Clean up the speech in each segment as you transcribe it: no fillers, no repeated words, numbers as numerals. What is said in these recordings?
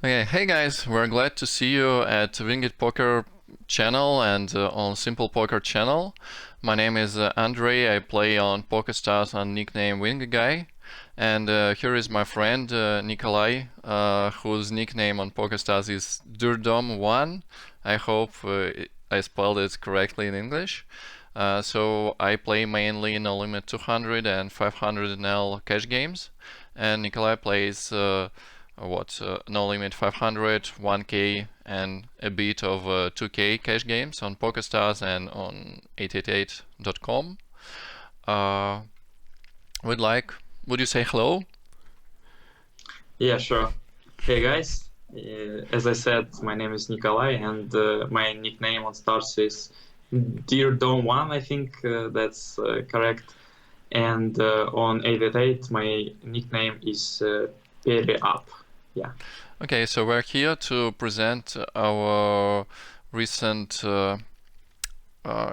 Okay, hey guys, we're glad to see you at Winged Poker channel and on Simple Poker channel. My name is Andrei. I play on PokerStars on nickname Wing Guy, and here is my friend Nikolai, whose nickname on PokerStars is Dyrdom1. I hope I spelled it correctly in English. So I play mainly No Limit 200 and 500 NL cash games, and Nikolai plays No Limit 500, 1K, and a bit of 2K cash games on PokerStars and on 888.com. Would you say hello? Yeah, sure. Hey guys, as I said, my name is Nikolai, and my nickname on Stars is Dyrdom1. I think that's correct. And on 888, my nickname is Peri Up. Yeah. Okay, so we're here to present our recent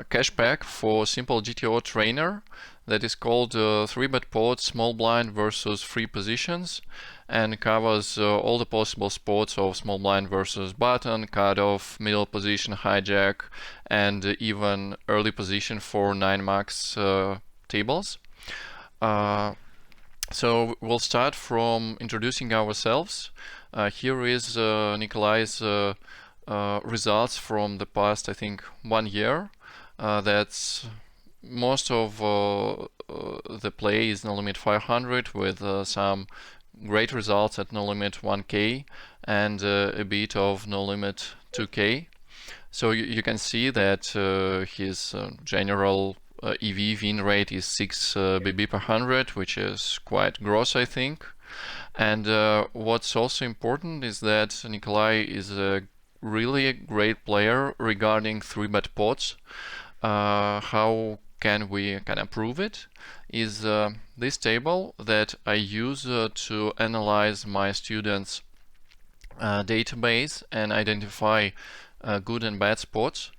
cash pack for simple GTO Trainer that is called 3-bet pot small blind versus free positions, and covers all the possible spots of small blind versus button, cutoff, middle position, hijack, and even early position for 9 max tables. So we'll start from introducing ourselves. Here is Nikolai's results from the past, I think, 1 year. That's most of the play is No Limit 500 with some great results at No Limit 1K and a bit of No Limit 2K. So you can see that his general EV win rate is 6 BB per 100, which is quite gross, I think. And what's also important is that Nikolai is a really great player regarding 3-bet pots. How can we prove it? Is this table that I use to analyze my students' database and identify good and bad spots.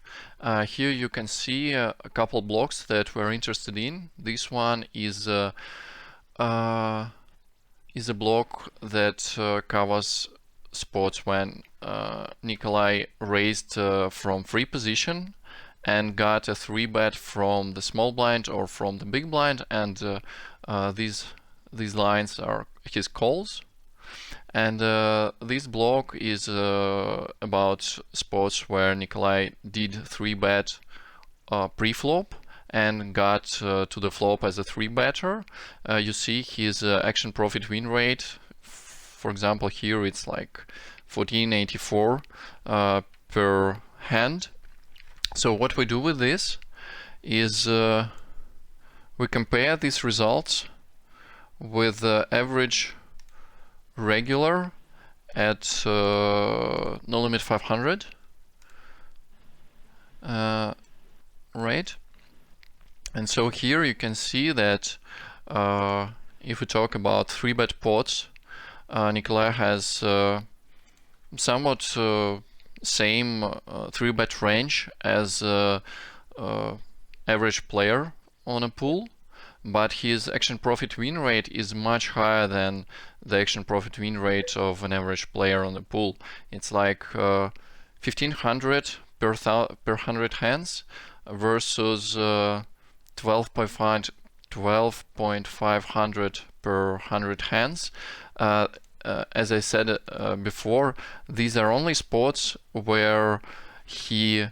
Here you can see a couple blocks that we're interested in. This one is a block that covers spots when Nikolai raised from free position and got a 3-bet from the small blind or from the big blind, and these lines are his calls. And this block is about spots where Nikolai did 3-bet pre-flop and got to the flop as a 3-better. You see his action profit win rate. For example, here it's like 1484 per hand. So what we do with this is we compare these results with the average regular at No Limit 500 rate. And so here you can see that if we talk about 3-bet pots, Nikolai has somewhat same 3-bet range as average player on a pool, but his action profit win rate is much higher than the action profit win rate of an average player on the pool. It's like 1500 per 100 hands versus 12.500 per 100 hands. As I said before, these are only spots where he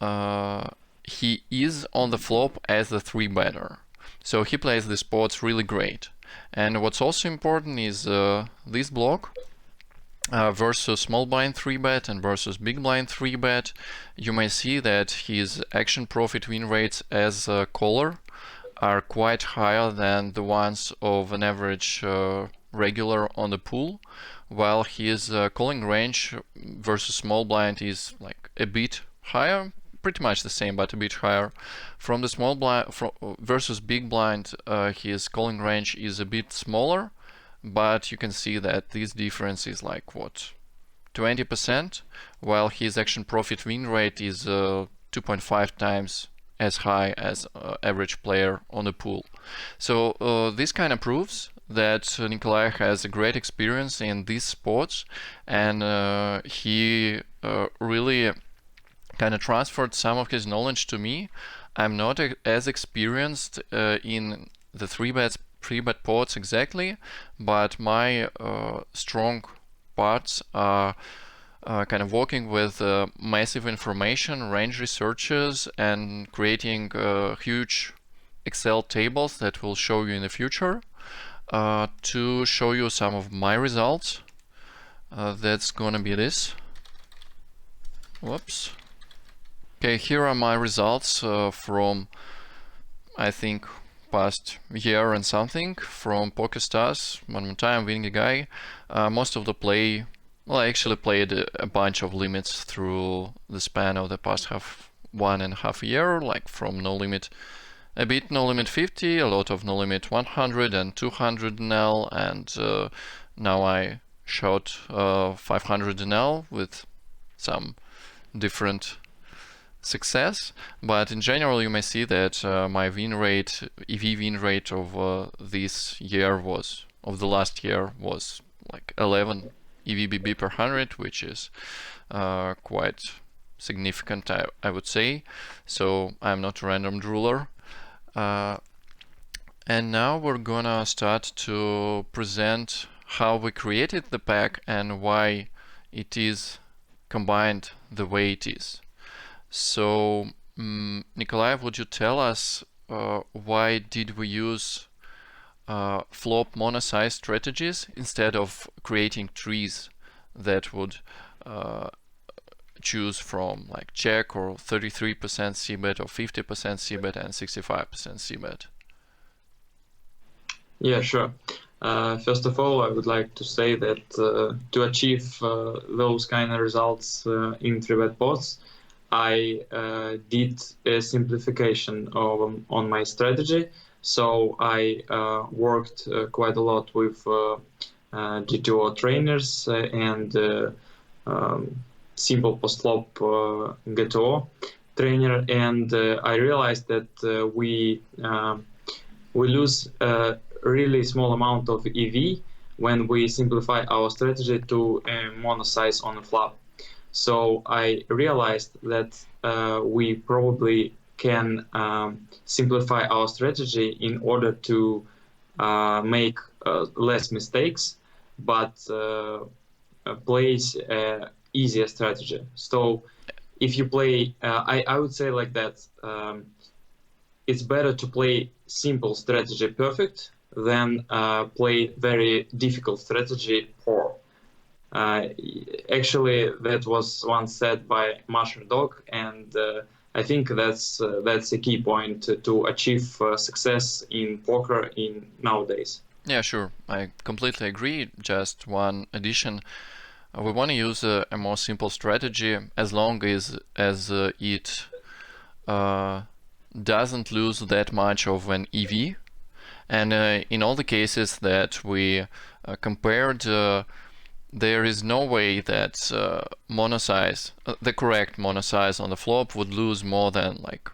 is on the flop as the 3-better. So he plays the spots really great. And what's also important is this block versus small blind 3-bet and versus big blind 3-bet. You may see that his action profit win rates as a caller are quite higher than the ones of an average regular on the pool, while his calling range versus small blind is like a bit higher, pretty much the same but a bit higher. From the small blind versus big blind, his calling range is a bit smaller, but you can see that this difference is like what, 20%, while his action profit win rate is 2.5 times as high as average player on the pool. So this kind of proves that Nikolai has a great experience in these sports, and he really kind of transferred some of his knowledge to me. I'm not as experienced in the 3-bet pots exactly, but my strong parts are kind of working with massive information, range researches, and creating huge Excel tables that will show you in the future. To show you some of my results, that's gonna be this. Whoops. Okay, here are my results from, I think, past year and something from PokerStars. One more time, winning a guy. Most of the play, well, I actually played a bunch of limits through the span of the past 1.5 year, like from no limit, a bit no limit 50, a lot of no limit 100 and 200 NL, and now I shot 500 NL with some different success, but in general you may see that my win rate, EV win rate of this year was, of the last year, was like 11 EVBB per 100, which is quite significant, I would say. So I'm not a random drooler. And now we're gonna start to present how we created the pack and why it is combined the way it is. So, Nikolai, would you tell us why did we use flop mono-size strategies instead of creating trees that would choose from like check or 33% c-bet or 50% c-bet and 65% c-bet? Yeah, sure. First of all, I would like to say that to achieve those kind of results in 3-bet pots, I did a simplification on my strategy. So I worked quite a lot with GTO trainers and simple post-flop GTO trainer, and I realized that we lose a really small amount of EV when we simplify our strategy to a mono size on a flop. So I realized that we probably can simplify our strategy in order to make less mistakes, but plays easier strategy. So if you play, I would say like that, it's better to play simple strategy perfect than play very difficult strategy poor. Actually, that was once said by Master Dog, and I think that's a key point to achieve success in poker in nowadays. Yeah, sure. I completely agree. Just one addition. We want to use a more simple strategy as long as it doesn't lose that much of an EV. And in all the cases that we compared, there is no way that mono size, the correct mono size on the flop would lose more than like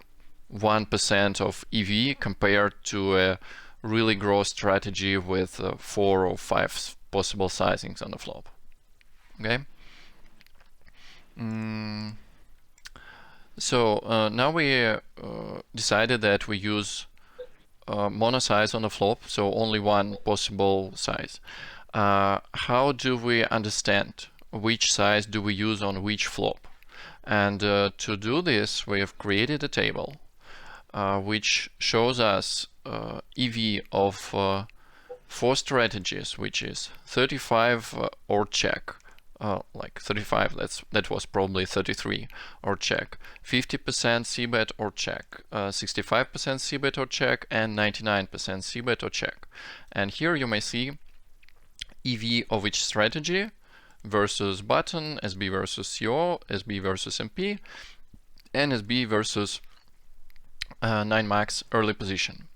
1% of EV compared to a really gross strategy with 4 or 5 possible sizings on the flop. Okay. So now we decided that we use mono size on the flop, so only one possible size. How do we understand which size do we use on which flop? And to do this, we have created a table which shows us EV of 4 strategies, which is 35 or check, like 35, that was probably 33 or check, 50% c-bet or check, 65% c-bet or check, and 99% c-bet or check. And here you may see EV of each strategy versus button, SB versus CO, SB versus MP, and SB versus 9 max early position.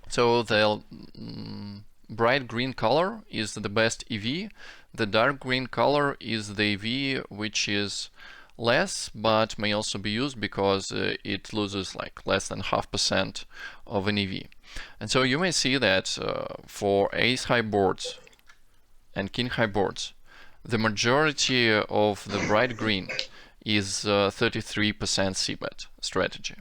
So the bright green color is the best EV. The dark green color is the EV which is less, but may also be used because it loses like less than 0.5% of an EV. And so you may see that for ace high boards and king high boards, the majority of the bright green is 33% c-bet strategy.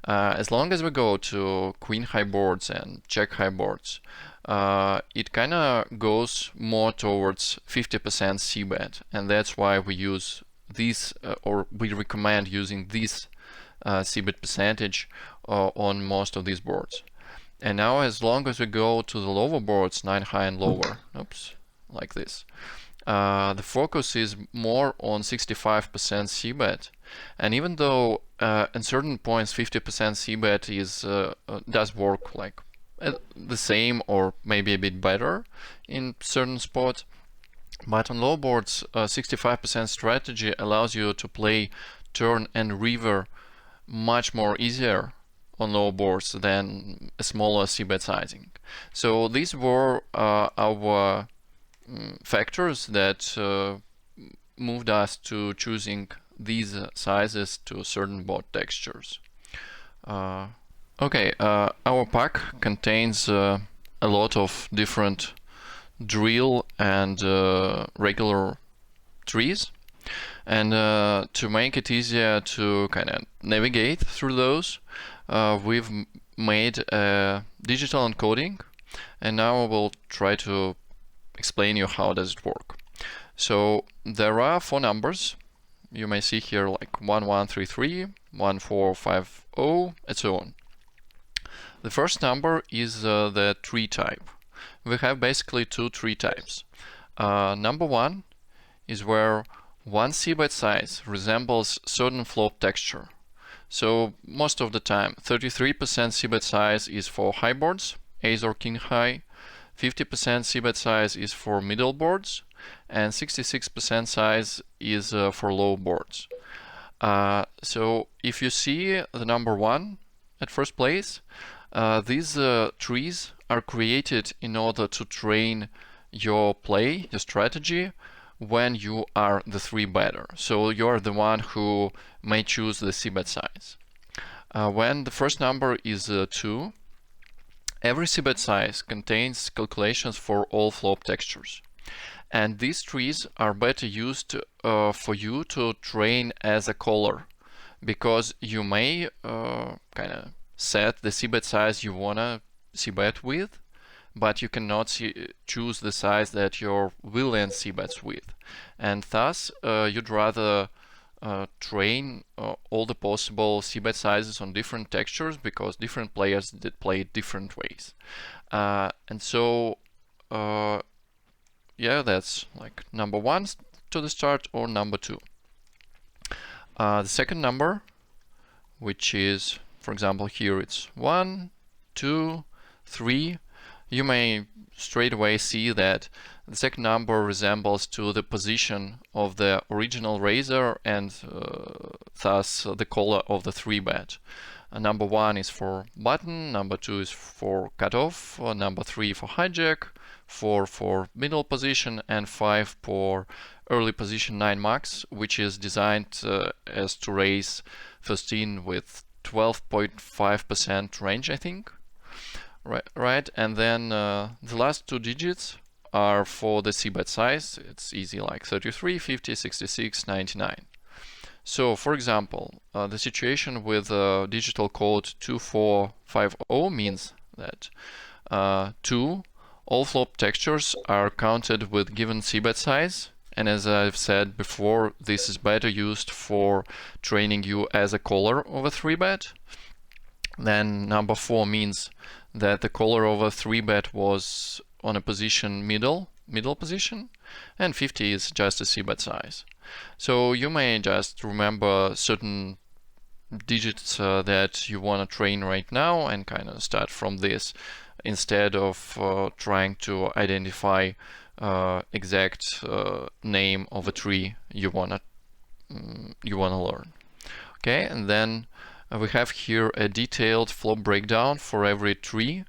As long as we go to queen high boards and jack high boards, it kind of goes more towards 50% c-bet, and that's why we use these, or we recommend using this c-bet percentage on most of these boards. And now, as long as we go to the lower boards, 9 high and lower, like this, the focus is more on 65% c-bet, and even though at certain points 50% c-bet is does work like the same or maybe a bit better in certain spots, but on low boards 65% strategy allows you to play turn and river much more easier on low boards than a smaller c-bet sizing. So these were our factors that moved us to choosing these sizes to certain board textures. Okay, our pack contains a lot of different drill and regular trees, and to make it easier to kind of navigate through those, we've made a digital encoding, and now I will try to explain you how does it work. So there are 4 numbers. You may see here like 1133, 1450, and so on. The first number is the tree type. We have basically 2 tree types. Number 1 is where one c-bet size resembles certain flop texture. So most of the time 33% c-bet size is for high boards, ace or king high, 50% c-bet size is for middle boards, and 66% size is for low boards. So if you see the number 1 at first place, these trees are created in order to train your play, your strategy, when you are the 3-better. So you're the one who may choose the c-bet size. When the first number is 2, every c-bet size contains calculations for all flop textures. And these trees are better used for you to train as a caller, because you may kind of set the c-bet size you wanna c-bet with, but you cannot choose the size that your villain c-bets with. And thus, you'd rather train all the possible c-bet sizes on different textures, because different players did play different ways. And so, yeah, that's like number 1 to the start, or number 2. The second number, which is, for example, here it's 1, 2, 3. You may straight away see that the second number resembles to the position of the original raiser, and thus the caller of the 3-bet. Number 1 is for button, number 2 is for cutoff, number 3 for hijack, 4 for middle position, and 5 for early position 9 max, which is designed as to raise 13 with 12.5% range, I think. Right, and then the last 2 digits are for the c-bet size. It's easy, like 33, 50, 66, 99. So, for example, the situation with digital code 2450 means that 2 all flop textures are counted with given c-bet size, and as I've said before, this is better used for training you as a caller of a 3-bet. Then number 4 means that the caller of a 3-bet was on a position middle position, and 50 is just a c-bet size. So you may just remember certain digits that you want to train right now and kind of start from this, instead of trying to identify exact name of a tree you wanna learn. Okay, and then we have here a detailed flop breakdown for every tree.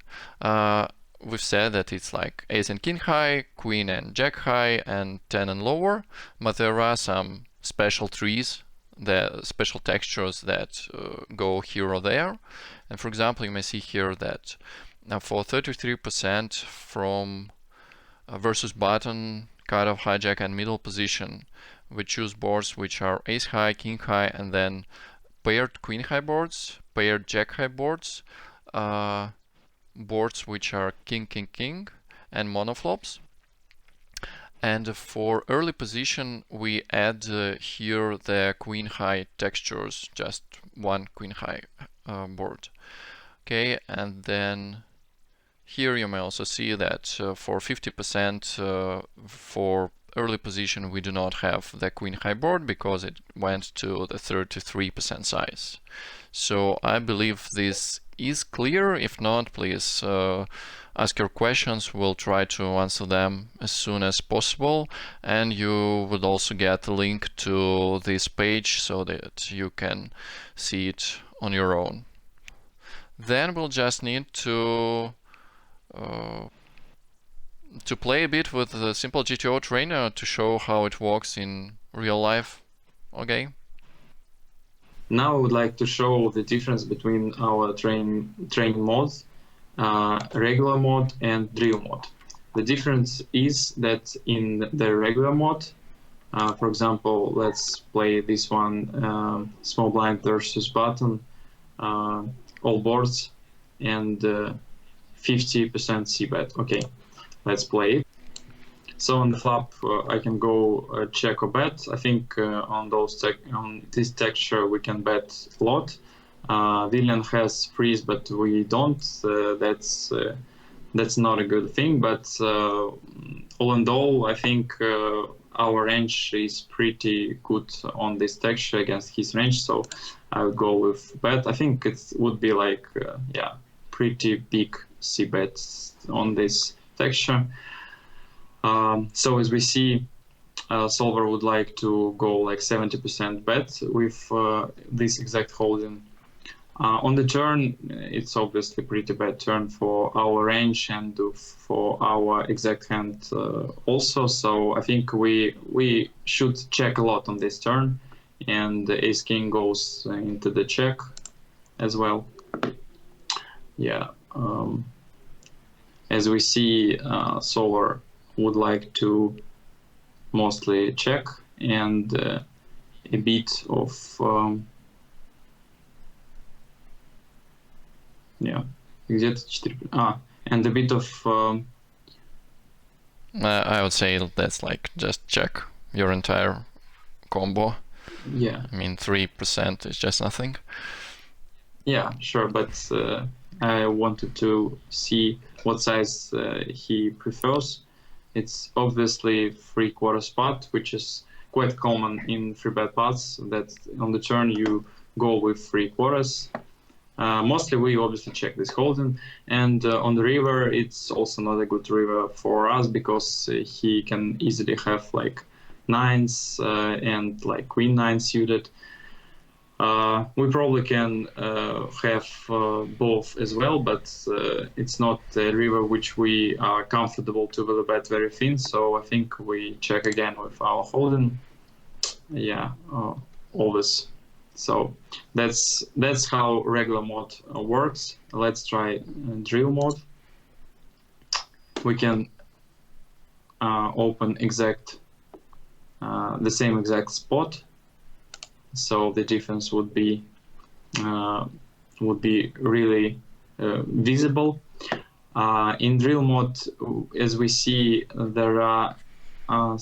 We've said that it's like ace and king high, queen and jack high, and 10 and lower, but there are some special trees the special textures that go here or there. And for example, you may see here that for 33% from versus button, kind of hijack and middle position, we choose boards which are ace high, king high, and then paired queen high boards, paired jack high boards, boards which are king, king, king, and monoflops. And for early position, we add here the queen high textures, just one queen high board. Okay, and then here you may also see that for 50% for early position, we do not have the queen high board because it went to the 33% size. So I believe this is clear. If not, please ask your questions. We'll try to answer them as soon as possible. And you would also get a link to this page so that you can see it on your own. Then we'll just need to play a bit with the simple GTO Trainer to show how it works in real life. Okay. Now I would like to show the difference between our training modes, regular mode and drill mode. The difference is that in the regular mode, for example, let's play this one, small blind versus button, all boards, and 50% c-bet. Okay, let's play it. So on the flop, I can go check or bet. I think on this texture we can bet a lot. Villain has freeze, but we don't. That's not a good thing. But all in all, I think our range is pretty good on this texture against his range. So I would go with bet. I think it would be like pretty big c bets on this texture. So as we see, solver would like to go like 70% bet with this exact holding. On the turn, it's obviously pretty bad turn for our range and for our exact hand also. So I think we should check a lot on this turn, and ace king goes into the check as well. Yeah. As we see, solver would like to mostly check and a bit of and a bit of I would say that's like just check your entire combo. Yeah, I mean 3% is just nothing. Yeah, sure, but I wanted to see what size he prefers. It's obviously 3/4 pot, which is quite common in 3-bet pots, that on the turn you go with 3/4. Mostly we obviously check this holding, and on the river it's also not a good river for us because he can easily have like nines and like queen nine suited. We probably can have both as well, but it's not a river which we are comfortable to will bet very thin, so I think we check again with our holding. Yeah, always. So that's how regular mode works. Let's try drill mode. We can open the same exact spot. So the difference would be really visible. In drill mode, as we see, there are a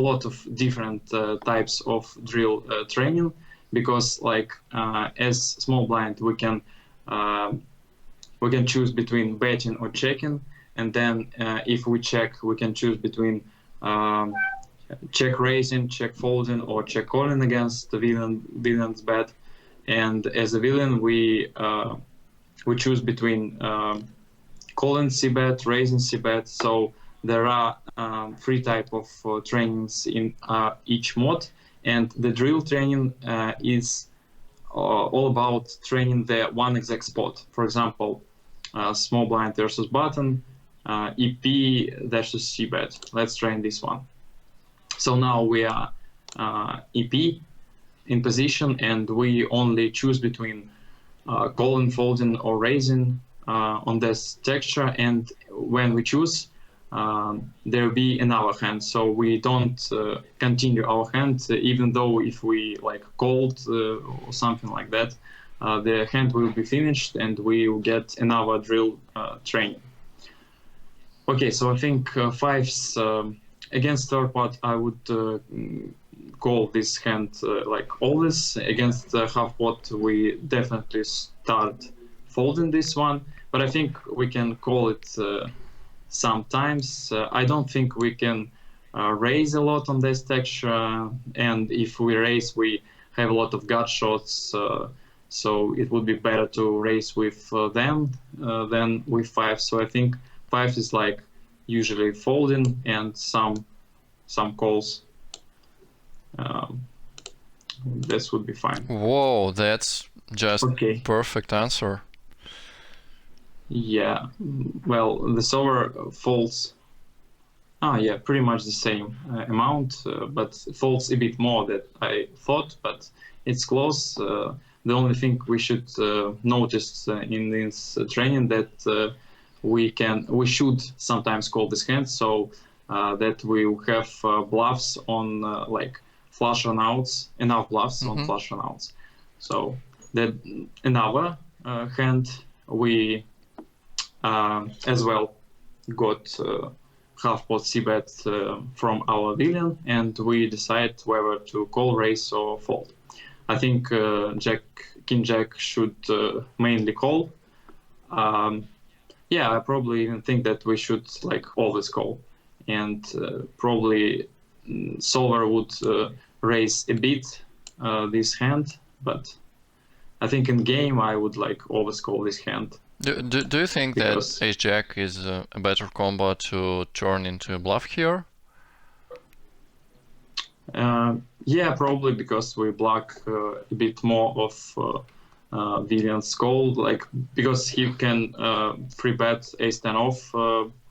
lot of different types of drill training, because like as small blind we can choose between betting or checking, and then if we check, we can choose between check raising, check folding, or check calling against the villain's bet. And as a villain, we choose between calling c-bet, raising c-bet. So there are 3 types of trainings in each mod, and the drill training is all about training the one exact spot. For example, small blind versus button, EP versus c-bet. Let's train this one. So now we are EP in position, and we only choose between calling, folding, or raising on this texture. And when we choose, there will be another hand. So we don't continue our hand, even though if we like called or something like that, the hand will be finished and we will get another drill training. Okay, so I think fives against third part, I would call this hand like always. Against half pot, we definitely start folding this one, but I think we can call it sometimes. I don't think we can raise a lot on this texture, and if we raise, we have a lot of gut shots, so it would be better to raise with them than with five. So I think five is like usually folding and some calls. This would be fine. Whoa, that's just Okay. perfect answer. Yeah, well, the solver folds. Yeah, pretty much the same amount, but folds a bit more than I thought, but it's close. The only thing we should notice in this training that we should sometimes call this hand, so that we will have bluffs on like flush runouts, enough bluffs on flush runouts. So that another hand we as well got half pot c-bet from our villain, and we decide whether to call, raise, or fold. I think King Jack should mainly call. Yeah, I probably even think that we should like always call, and probably solver would raise a bit this hand, but I think in game I would like always call this hand. Do you think Because- that ace-jack is a better combo to turn into a bluff here? Yeah, probably because we block a bit more of villain's call, like because he can free bet ace 10 off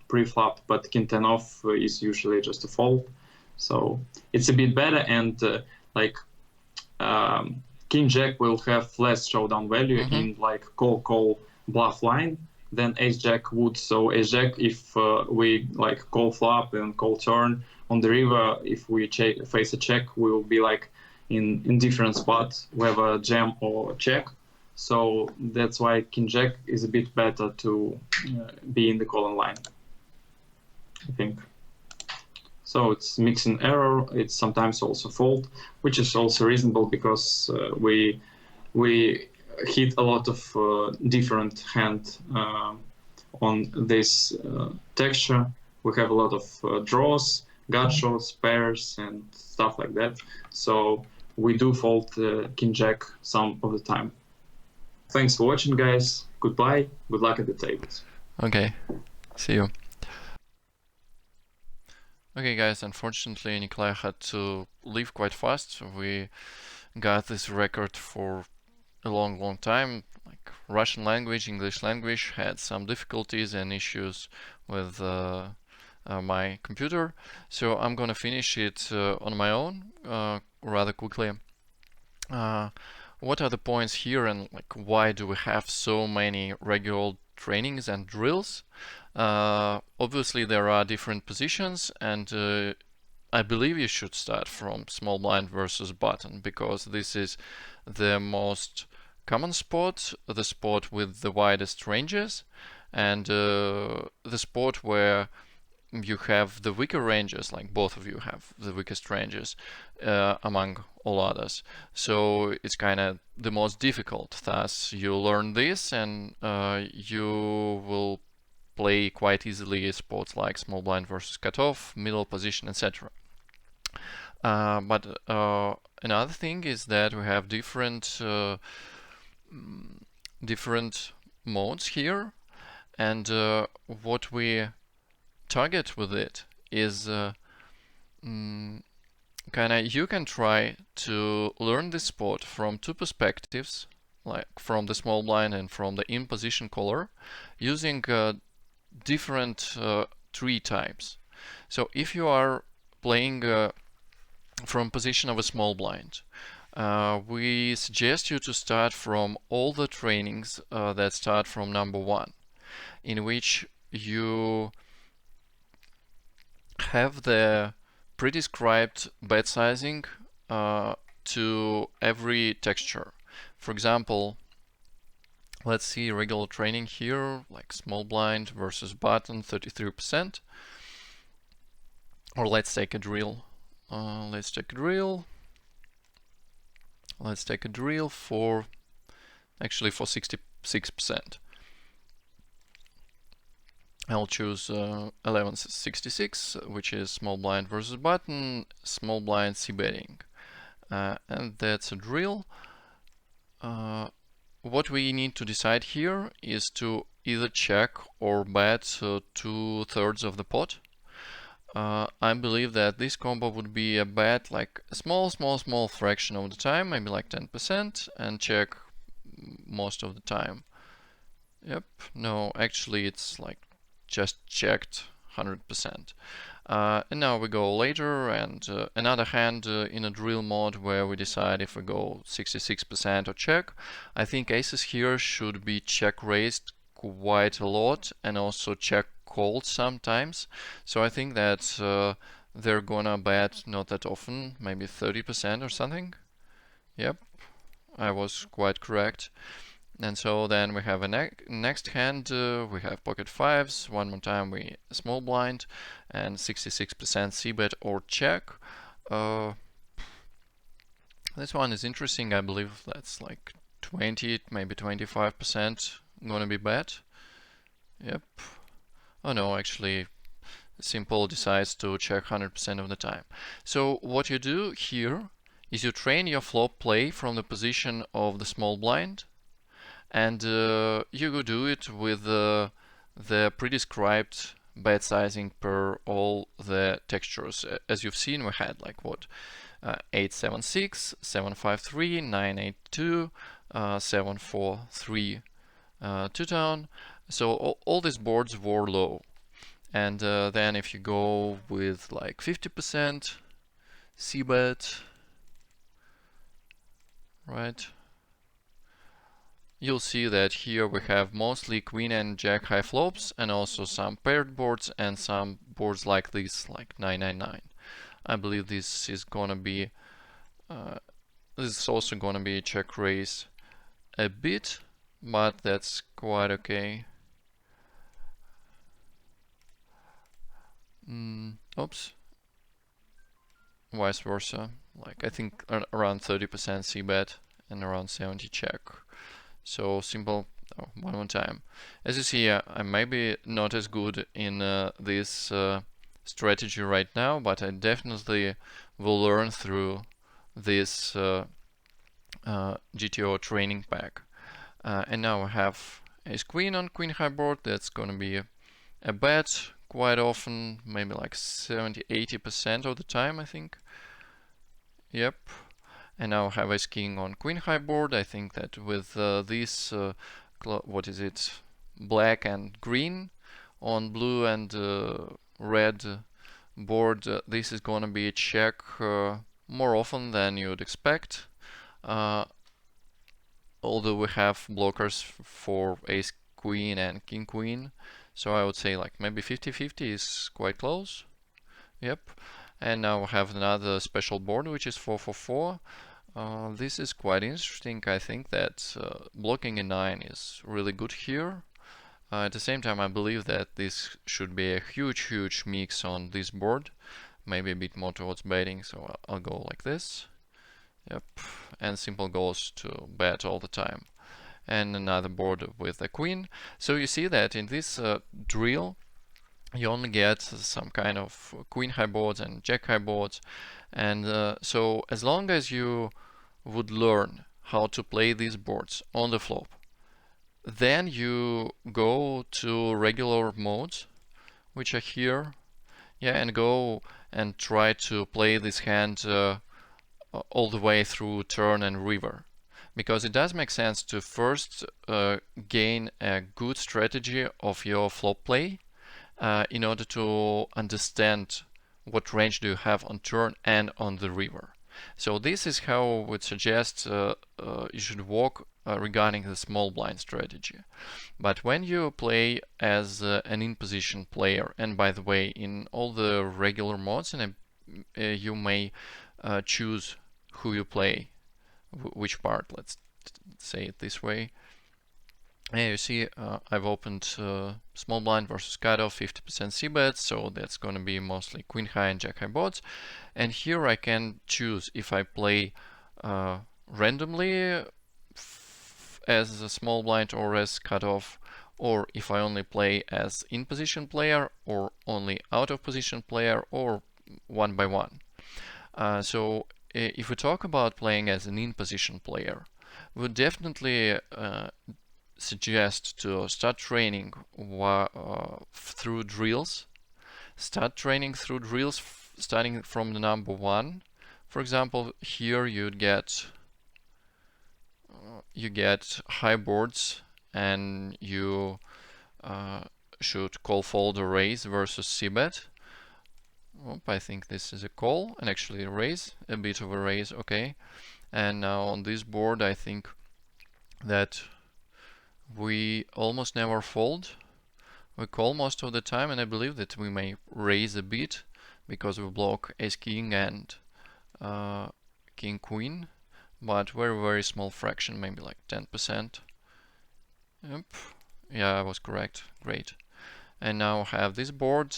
pre-flop, but king 10 off is usually just a fold. So it's a bit better, and like king jack will have less showdown value in like call bluff line than ace jack would. So ace jack, if we like call flop and call turn on the river, if we face a check, we will be like in different spots, whether jam or check. So that's why king jack is a bit better to be in the calling line, I think. So it's mixing error. It's sometimes also fold, which is also reasonable because we hit a lot of different hand on this texture. We have a lot of draws, gut shots, pairs, and stuff like that. So we do fold king jack some of the time. Thanks for watching, guys. Goodbye. Good luck at the tables. Okay, see you. Okay guys, unfortunately Nikolai had to leave quite fast. We got this record for a long time. Like Russian language, English language had some difficulties and issues with my computer, so I'm gonna finish it on my own rather quickly. What are the points here, and like why do we have so many regular trainings and drills? Obviously there are different positions, and I believe you should start from small blind versus button, because this is the most common spot, the spot with the widest ranges, and the spot where you have the weaker ranges, like both of you have the weakest ranges among all others. So it's kind of the most difficult. Thus, you learn this, and you will play quite easily spots like small blind versus cutoff, middle position, etc. But another thing is that we have different modes here, and what we target with it is you can try to learn this spot from two perspectives, like from the small blind and from the in position caller, using different tree types. So if you are playing from position of a small blind. We suggest you to start from all the trainings that start from number 1, in which you have the prescribed bet sizing to every texture. For example, let's see regular training here, like small blind versus button, 33%. Or let's take a drill. Let's take a drill for actually for 66%. I'll choose 1166, which is small blind versus button, small blind c betting, and that's a drill. What we need to decide here is to either check or bet 2/3 of the pot. I believe that this combo would be a bet like a small fraction of the time, maybe like 10%, and check most of the time. Yep, no, actually it's like just checked 100%. And now we go later, and another hand in a drill mode where we decide if we go 66% or check. I think aces here should be check raised quite a lot and also check called sometimes. So I think that they're gonna bet not that often, maybe 30% or something. Yep, I was quite correct. And so then we have a next hand, we have pocket fives, one more time we small blind, and 66% c-bet or check. This one is interesting. I believe that's like 20, maybe 25% gonna be bet. Yep. Oh no, actually simple decides to check 100% of the time. So what you do here is you train your flop play from the position of the small blind, and you do it with the prescribed bet sizing per all the textures. As you've seen, we had like what 876, 753, 982, 743 two tone. So all these boards were low. And then if you go with like 50% c-bet, right? You'll see that here we have mostly queen and jack high flops, and also some paired boards and some boards like this, like 999. I believe this is gonna be this is also gonna be check raise a bit, but that's quite okay. Oops. Vice versa. Like I think around 30% c-bet and around 70 check. So simple. One more time. As you see, I'm maybe not as good in this strategy right now, but I definitely will learn through this GTO training pack. And now I have ace queen on queen high board. That's gonna be a bet quite often, maybe like 70-80% of the time, I think. Yep. And now I have ace king on queen high board. I think that with this what is it, black and green on blue and red board, this is gonna be a check more often than you'd expect, although we have blockers for ace queen and king queen, so I would say like maybe 50-50 is quite close. Yep. And now we have another special board which is 4-4-4. This is quite interesting. I think that blocking a 9 is really good here. At the same time, I believe that this should be a huge mix on this board, maybe a bit more towards betting, so I'll go like this. Yep, and simple goes to bet all the time. And another board with a queen. So you see that in this drill you only get some kind of queen high boards and jack high boards, and so as long as you would learn how to play these boards on the flop, then you go to regular modes, which are here, yeah, and go and try to play this hand all the way through turn and river, because it does make sense to first gain a good strategy of your flop play in order to understand what range do you have on turn and on the river. So this is how I would suggest you should walk regarding the small blind strategy. But when you play as an in-position player, and by the way, in all the regular modes, and you may choose who you play, which part, let's say it this way. And you see I've opened small blind versus cutoff 50% c-bet, so that's going to be mostly queen high and jack high boards. And here I can choose if I play randomly as a small blind or as cutoff, or if I only play as in position player, or only out of position player, or one by one. So if we talk about playing as an in position player, we would definitely suggest to start training through drills. Start training through drills starting from the number 1. For example, here you get high boards, and you should call fold or raise versus c-bet. I think this is a call, and actually a raise, a bit of a raise, okay. And now on this board I think that we almost never fold. We call most of the time, and I believe that we may raise a bit because we block ace king and king queen, but very small fraction, maybe like 10%. Yep, yeah, I was correct. Great. And now have this board.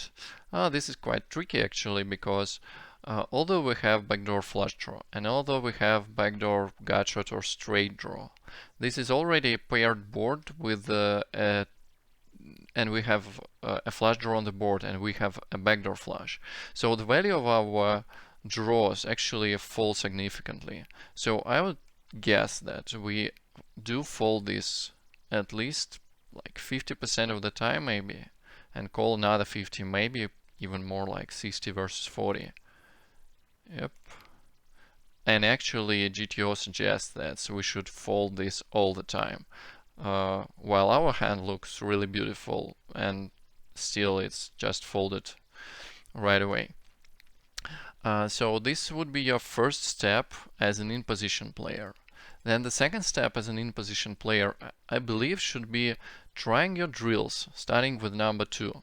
This is quite tricky actually, because although we have backdoor flush draw, and although we have backdoor gutshot or straight draw, this is already a paired board with and we have a flush draw on the board, and we have a backdoor flush. So the value of our draws actually fall significantly. So I would guess that we do fold this at least like 50% of the time maybe, and call another 50, maybe even more, like 60 versus 40. Yep. And actually GTO suggests that so we should fold this all the time. While our hand looks really beautiful, and still it's just folded right away. So this would be your first step as an in-position player. Then the second step as an in-position player, I believe, should be trying your drills, starting with number 2.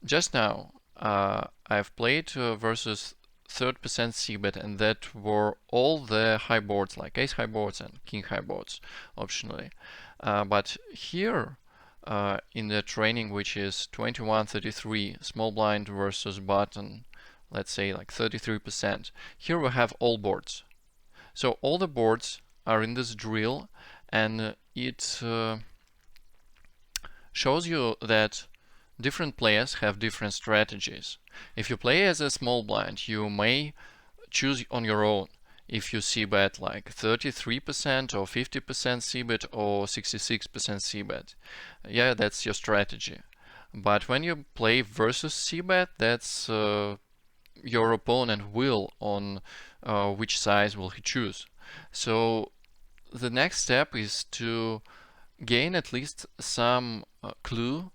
Just now, I've played versus 30% c-bet, and that were all the high boards, like ace high boards and king high boards, optionally. But here, in the training, which is 21-33, small blind versus button, let's say like 33%, here we have all boards. So all the boards are in this drill, and it shows you that different players have different strategies. If you play as a small blind, you may choose on your own if you c-bet like 33% or 50% c-bet or 66% c-bet. Yeah, that's your strategy. But when you play versus c-bet, that's your opponent will on which side will he choose. So the next step is to gain at least some clue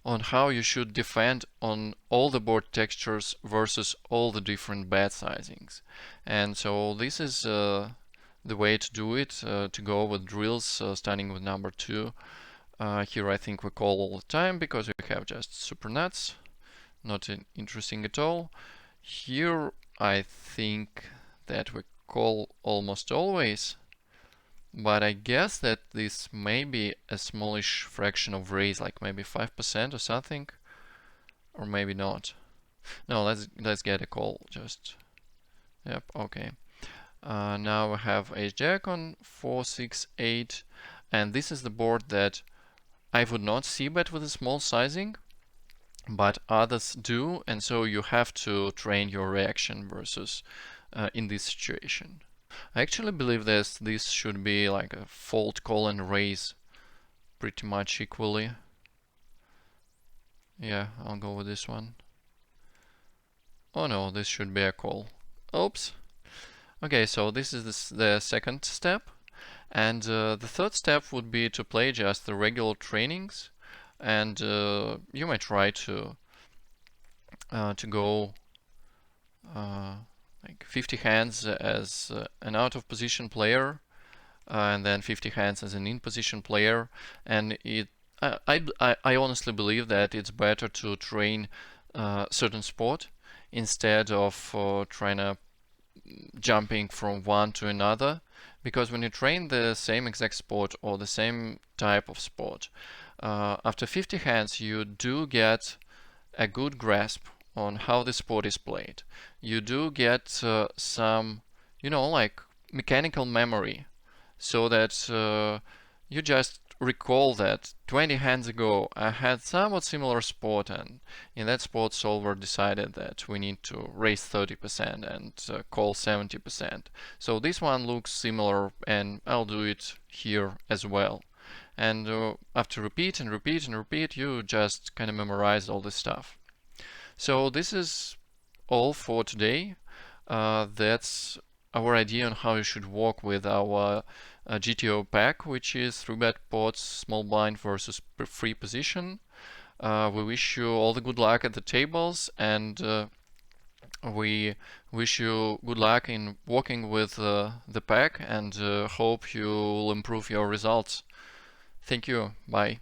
on how you should defend on all the board textures versus all the different bet sizings. And so this is the way to do it, to go with drills starting with number 2. Here I think we call all the time because we have just super nuts, not interesting at all. Here I think that we call almost always, but I guess that this may be a smallish fraction of raise, like maybe 5% or something, or maybe not. No, let's get a call. Just yep, okay. Now we have ace jack on 4, 6, 8, and this is the board that I would not c-bet with a small sizing, but others do, and so you have to train your reaction versus in this situation. I actually believe this should be like a fold, call, and raise pretty much equally. Yeah, I'll go with this one. Oh no, this should be a call. Oops. Okay, so this is the second step. And the third step would be to play just the regular trainings. And you might try to to go like 50 hands as an out of position player, and then 50 hands as an in position player. And I honestly believe that it's better to train certain sport instead of trying to jumping from one to another, because when you train the same exact sport or the same type of sport, after 50 hands you do get a good grasp on how the sport is played. You do get some, like mechanical memory, so that you just recall that 20 hands ago I had somewhat similar sport, and in that sport solver decided that we need to raise 30% and call 70%. So this one looks similar and I'll do it here as well. And after repeat and repeat and repeat, you just kind of memorize all this stuff. So this is all for today. That's our idea on how you should work with our GTO pack, which is 3-bet pots, small blind versus free position. We wish you all the good luck at the tables, and we wish you good luck in working with the pack, and hope you'll improve your results. Thank you. Bye.